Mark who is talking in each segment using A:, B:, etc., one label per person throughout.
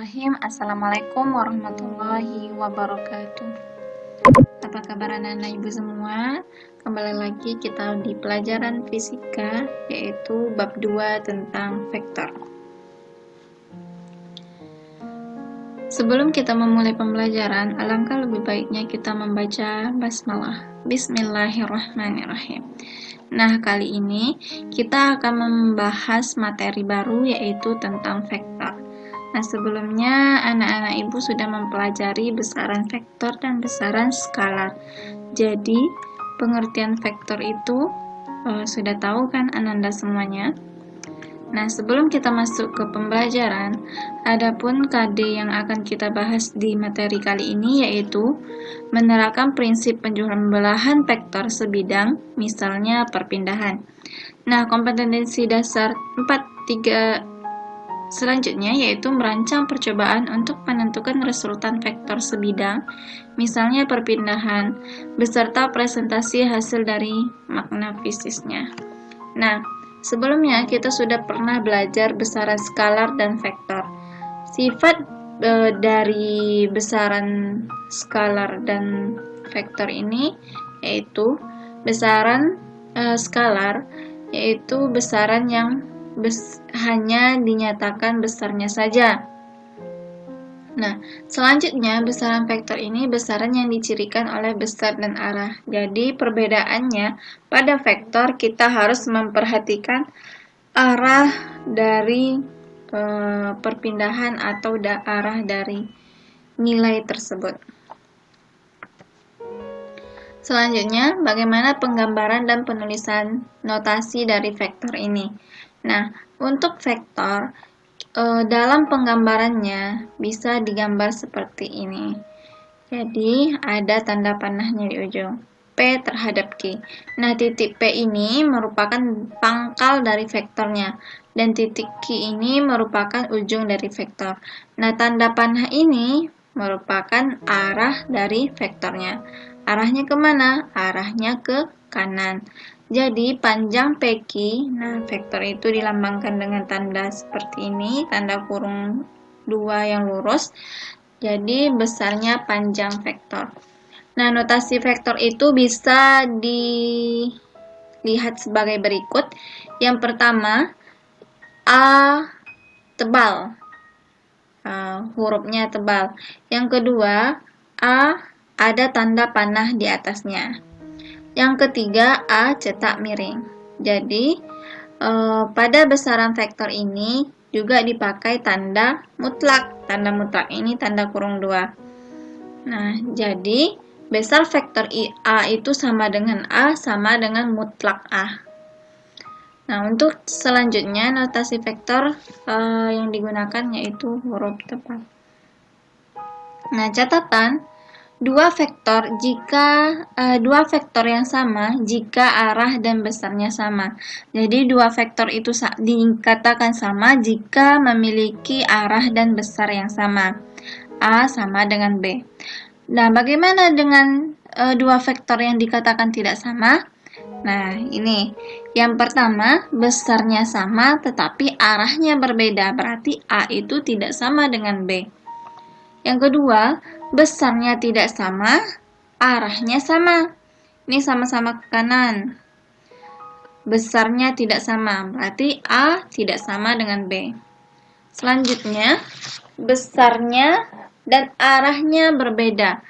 A: Bismillahirrahmanirrahim. Assalamualaikum warahmatullahi wabarakatuh. Apa kabar anak-anak ibu semua? Kembali lagi kita di pelajaran fisika, yaitu bab 2 tentang vektor. Sebelum kita memulai pembelajaran, alangkah lebih baiknya kita membaca basmalah. Bismillahirrahmanirrahim. Nah, kali ini kita akan membahas materi baru, yaitu tentang vektor. Nah, sebelumnya anak-anak ibu sudah mempelajari besaran vektor dan besaran skalar. Jadi, pengertian vektor itu sudah tahu kan Ananda semuanya? Nah, sebelum kita masuk ke pembelajaran, adapun KD yang akan kita bahas di materi kali ini yaitu menerapkan prinsip penjumlahan vektor sebidang, misalnya perpindahan. Nah, kompetensi dasar 4-3 selanjutnya yaitu merancang percobaan untuk menentukan resultan vektor sebidang, misalnya perpindahan, beserta presentasi hasil dari makna fisiknya. Nah, sebelumnya kita sudah pernah belajar besaran skalar dan vektor. Sifat dari besaran skalar dan vektor ini yaitu besaran skalar yaitu besaran yang hanya dinyatakan besarnya saja. Nah, selanjutnya besaran vektor ini besaran yang dicirikan oleh besar dan arah. Jadi perbedaannya pada vektor kita harus memperhatikan arah dari perpindahan atau arah dari nilai tersebut. Selanjutnya, bagaimana penggambaran dan penulisan notasi dari vektor ini? Nah, untuk vektor, dalam penggambarannya bisa digambar seperti ini. Jadi, ada tanda panahnya di ujung. P terhadap Q. Nah, titik P ini merupakan pangkal dari vektornya. Dan titik Q ini merupakan ujung dari vektor. Nah, tanda panah ini merupakan arah dari vektornya. Arahnya kemana? Arahnya ke kanan. Jadi panjang PQ, nah vektor itu dilambangkan dengan tanda seperti ini, tanda kurung 2 yang lurus. Jadi besarnya panjang vektor. Nah, notasi vektor itu bisa dilihat sebagai berikut. Yang pertama, A tebal, hurufnya tebal. Yang kedua, A ada tanda panah di atasnya. Yang ketiga, A cetak miring. Jadi, pada besaran vektor ini juga dipakai tanda mutlak. Tanda mutlak ini tanda kurung 2. Nah, jadi besar vektor A itu sama dengan A sama dengan mutlak A. Nah, untuk selanjutnya notasi vektor yang digunakan yaitu huruf tebal. Nah, catatan dua vektor yang sama jika arah dan besarnya sama. Jadi dua vektor itu dikatakan sama jika memiliki arah dan besar yang sama. A sama dengan B. Nah, bagaimana dengan dua vektor yang dikatakan tidak sama? Nah, ini. Yang pertama, besarnya sama tetapi arahnya berbeda. Berarti A itu tidak sama dengan B. Yang kedua, besarnya tidak sama, arahnya sama. Ini sama-sama ke kanan. Besarnya tidak sama, berarti A tidak sama dengan B. Selanjutnya, besarnya dan arahnya berbeda.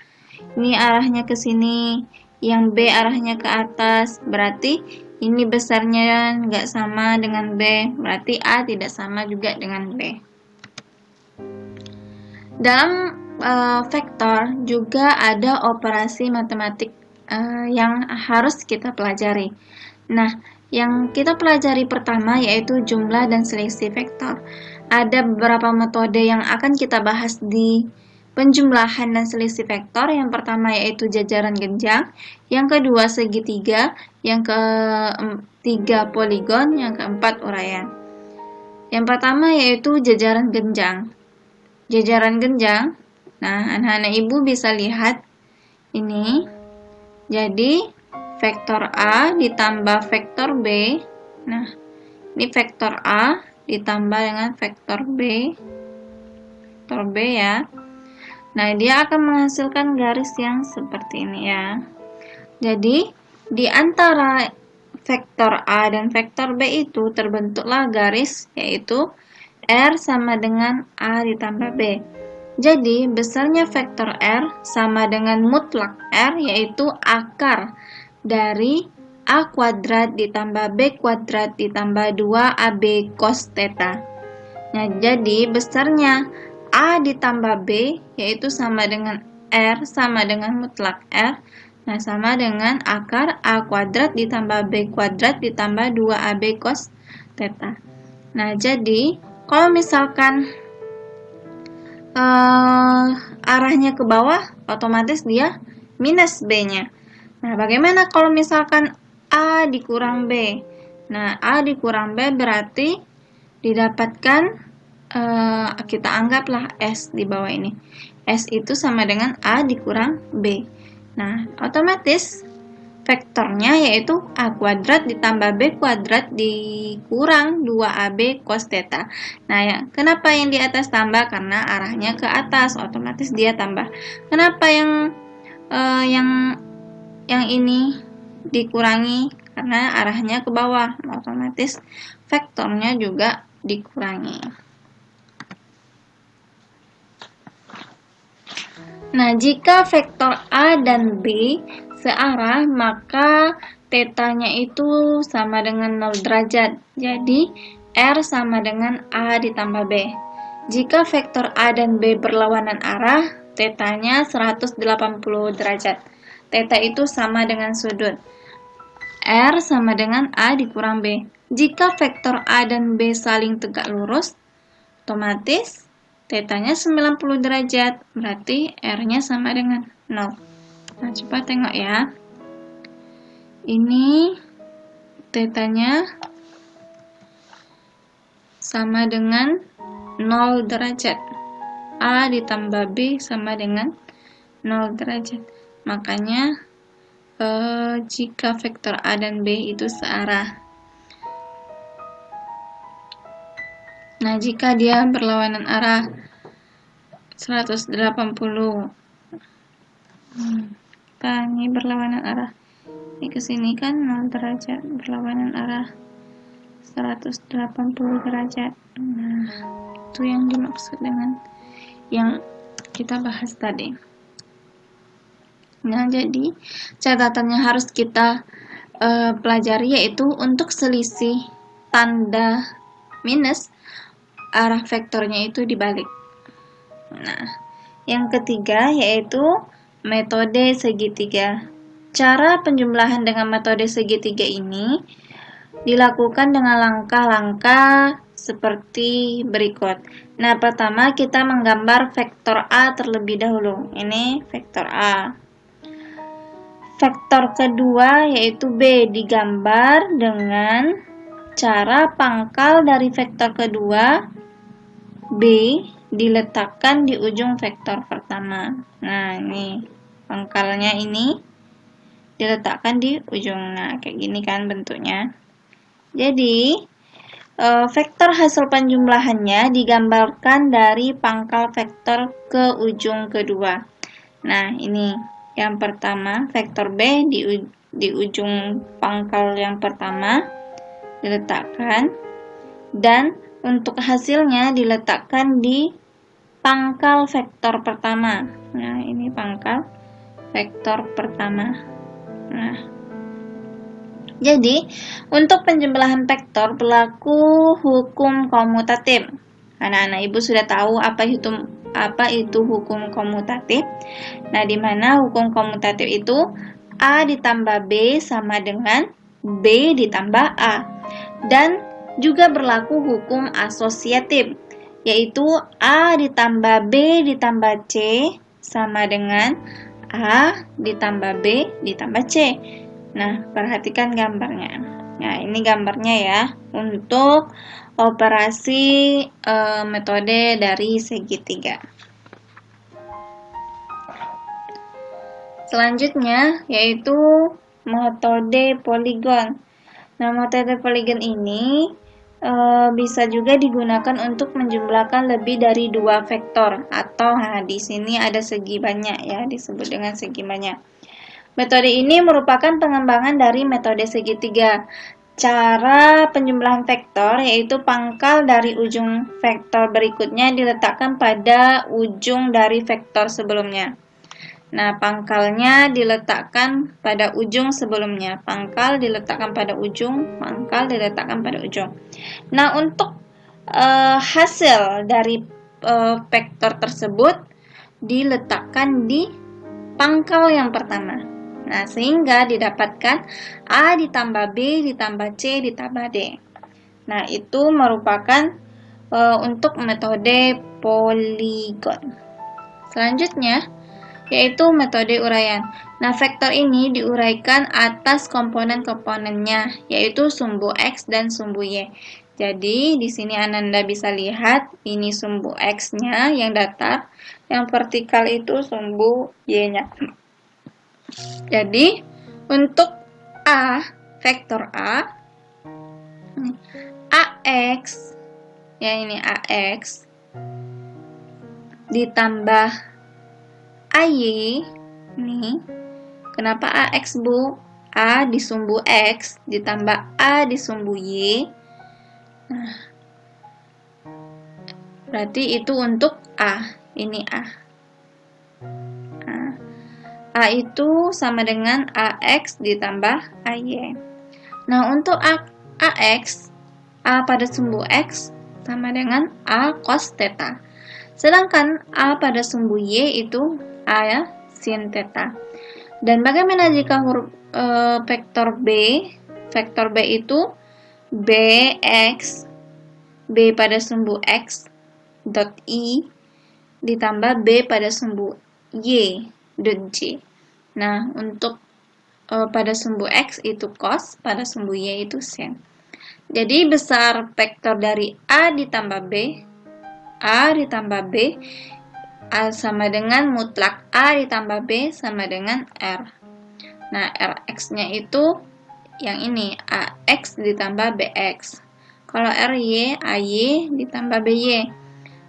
A: Ini arahnya ke sini, yang B arahnya ke atas, berarti ini besarnya nggak sama dengan B, berarti A tidak sama juga dengan B. Dalam vektor juga ada operasi matematik yang harus kita pelajari. Nah, yang kita pelajari pertama yaitu jumlah dan selisih vektor. Ada beberapa metode yang akan kita bahas di penjumlahan dan selisih vektor. Yang pertama yaitu jajaran genjang, yang kedua segitiga, yang ketiga poligon, yang keempat uraian. Yang pertama yaitu jajaran genjang. Jajaran genjang, nah anak-anak ibu bisa lihat ini. Jadi vektor A ditambah vektor B. Nah, ini vektor A ditambah dengan vektor B, vektor vektor B ya. Nah, dia akan menghasilkan garis yang seperti ini ya. Jadi, di antara vektor A dan vektor B itu terbentuklah garis, yaitu R sama dengan A ditambah B. Jadi, besarnya vektor R sama dengan mutlak R, yaitu akar dari A kuadrat ditambah B kuadrat ditambah 2AB cos theta. Nah, jadi besarnya A ditambah B, yaitu sama dengan R sama dengan mutlak R. Nah, sama dengan akar A kuadrat ditambah B kuadrat ditambah 2AB cos theta. Nah, jadi kalau misalkan arahnya ke bawah, otomatis dia minus B-nya. Nah, bagaimana kalau misalkan A dikurang B? Nah, A dikurang B berarti didapatkan, kita anggaplah S di bawah ini. S itu sama dengan A dikurang B. Nah, otomatis vektornya yaitu A kuadrat ditambah B kuadrat dikurang 2AB cos theta. Nah, kenapa yang di atas tambah? Karena arahnya ke atas, otomatis dia tambah. Kenapa yang ini dikurangi? Karena arahnya ke bawah, otomatis vektornya juga dikurangi. Nah, jika vektor A dan B searah, maka tetanya itu sama dengan 0 derajat. Jadi, R sama dengan A ditambah B. Jika vektor A dan B berlawanan arah, tetanya 180 derajat. Teta itu sama dengan sudut. R sama dengan A dikurang B. Jika vektor A dan B saling tegak lurus, otomatis tetanya 90 derajat, berarti R-nya sama dengan 0. Nah, coba tengok ya. Ini tetanya sama dengan 0 derajat. A ditambah B sama dengan 0 derajat. Makanya, jika vektor A dan B itu searah. Nah, jika dia berlawanan arah 180, ini berlawanan arah, ini ke sini kan 0 derajat, berlawanan arah 180 derajat. Nah, itu yang dimaksud dengan yang kita bahas tadi. Nah, jadi catatannya harus kita pelajari, yaitu untuk selisih tanda minus, arah vektornya itu dibalik. Nah, yang ketiga yaitu metode segitiga. Cara penjumlahan dengan metode segitiga ini dilakukan dengan langkah-langkah seperti berikut. Nah, pertama kita menggambar vektor A terlebih dahulu. Ini vektor A. Vektor kedua yaitu B digambar dengan cara pangkal dari vektor kedua B diletakkan di ujung vektor pertama. Nah, ini pangkalnya ini diletakkan di ujung. Nah, kayak gini kan bentuknya. Jadi, vektor hasil penjumlahannya digambarkan dari pangkal vektor ke ujung kedua. Nah, ini yang pertama, vektor B di ujung pangkal yang pertama diletakkan, dan untuk hasilnya diletakkan di pangkal vektor pertama. Nah, ini pangkal vektor pertama. Nah, jadi untuk penjumlahan vektor berlaku hukum komutatif. Anak-anak ibu sudah tahu apa itu hukum komutatif. Nah, di mana hukum komutatif itu A ditambah B sama dengan B ditambah A. Dan juga berlaku hukum asosiatif, yaitu A ditambah B ditambah C sama dengan A ditambah B ditambah C. Nah, perhatikan gambarnya. Nah, ini gambarnya ya untuk operasi metode dari segitiga. Selanjutnya yaitu metode poligon. Nah, metode poligon ini bisa juga digunakan untuk menjumlahkan lebih dari 2 vektor atau di sini ada segi banyak ya, disebut dengan segi banyak. Metode ini merupakan pengembangan dari metode segitiga. Cara penjumlahan vektor yaitu pangkal dari ujung vektor berikutnya diletakkan pada ujung dari vektor sebelumnya. Nah, pangkalnya diletakkan pada ujung sebelumnya. Pangkal diletakkan pada ujung, pangkal diletakkan pada ujung. Nah, untuk hasil dari vektor tersebut diletakkan di pangkal yang pertama. Nah, sehingga didapatkan A ditambah B ditambah C ditambah D. Nah, itu merupakan untuk metode poligon. Selanjutnya, yaitu metode uraian. Nah, vektor ini diuraikan atas komponen-komponennya, yaitu sumbu X dan sumbu Y. Jadi, di sini Ananda bisa lihat, ini sumbu X-nya yang datar, yang vertikal itu sumbu Y-nya. Jadi, untuk A, vektor A, AX, ya ini AX, ditambah AY, nih, kenapa AX bu? A di sumbu X, ditambah A di sumbu Y, nah, berarti itu untuk A, ini A. A itu sama dengan AX ditambah AY. Nah, untuk AX, A pada sumbu X sama dengan A cos theta. Sedangkan A pada sumbu Y itu A ya, sin theta. Dan bagaimana jika huruf vektor B? Vektor B itu BX, B pada sumbu X dot I ditambah B pada sumbu Y dot J. Nah, untuk pada sumbu X itu cos, pada sumbu Y itu sin. Jadi besar vektor dari A ditambah B, A ditambah B, A sama dengan mutlak A ditambah B sama dengan R. Nah, Rx-nya itu yang ini, AX ditambah BX. Kalau RY, AY ditambah BY.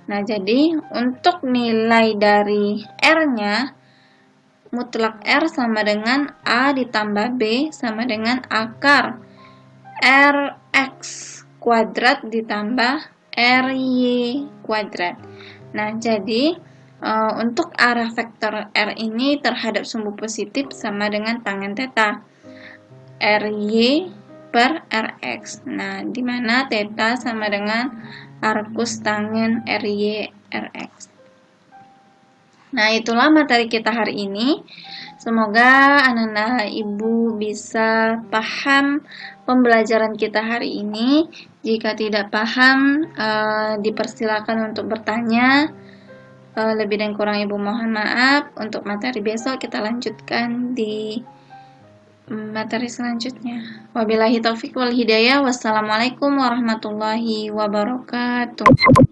A: Nah, jadi untuk nilai dari R-nya, mutlak R sama dengan A ditambah B sama dengan akar Rx kuadrat ditambah Ry kuadrat. Nah, jadi untuk arah vektor R ini terhadap sumbu positif sama dengan tangen theta Ry per Rx. Nah, di mana theta sama dengan arcus tangen Ry Rx. Nah, itulah materi kita hari ini. Semoga anak-anak ibu bisa paham pembelajaran kita hari ini. Jika tidak paham, dipersilakan untuk bertanya. Lebih dan kurang ibu mohon maaf. Untuk materi besok kita lanjutkan di materi selanjutnya. Wabillahi taufiq wal hidayah. Wassalamualaikum warahmatullahi wabarakatuh.